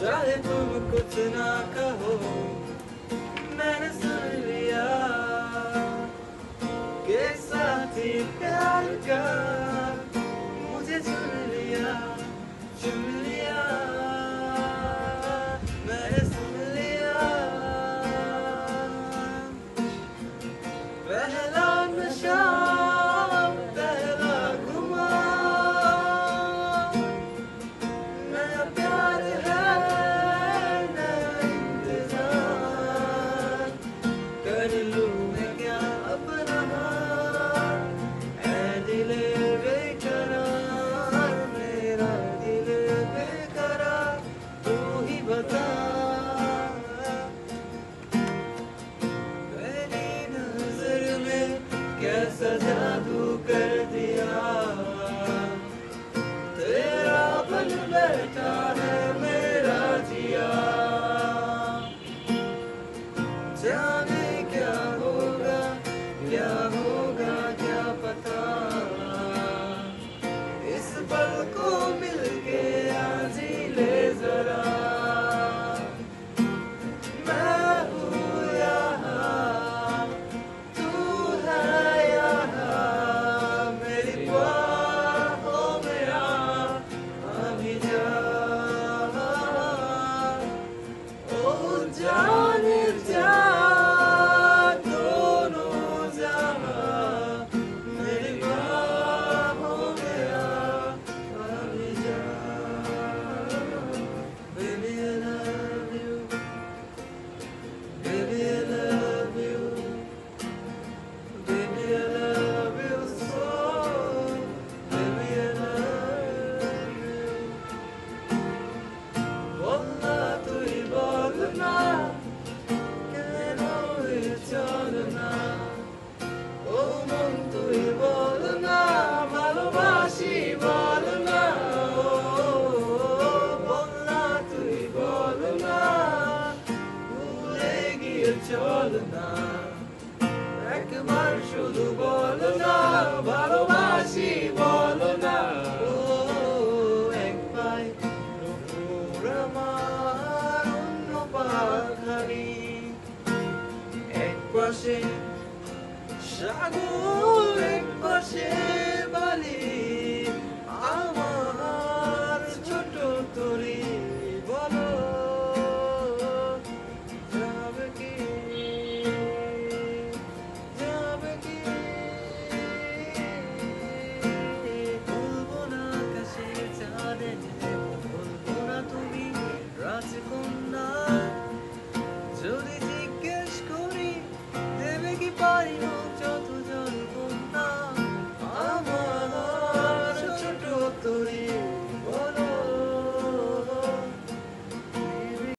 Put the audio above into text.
चाहे तुम कुछ ना कहो, मैंने सुन लिया के साथी प्यार का मुझे चुन लिया, चुन लिया, मैंने सुन लिया। पहला नशा, पहला खुमार, नया प्यार है, नया इंतजार, कर लूं मैं क्या अपना हाल, ऐ दिले बेकरार, मेरा दिल बेकरार, तू ही बता। मेरी नजर में कैसा जादू कर दिया, तेरा बन बैठा है मेरा जिया। जाने क्या होगा, क्या होगा क्या पता, इस पल को मिल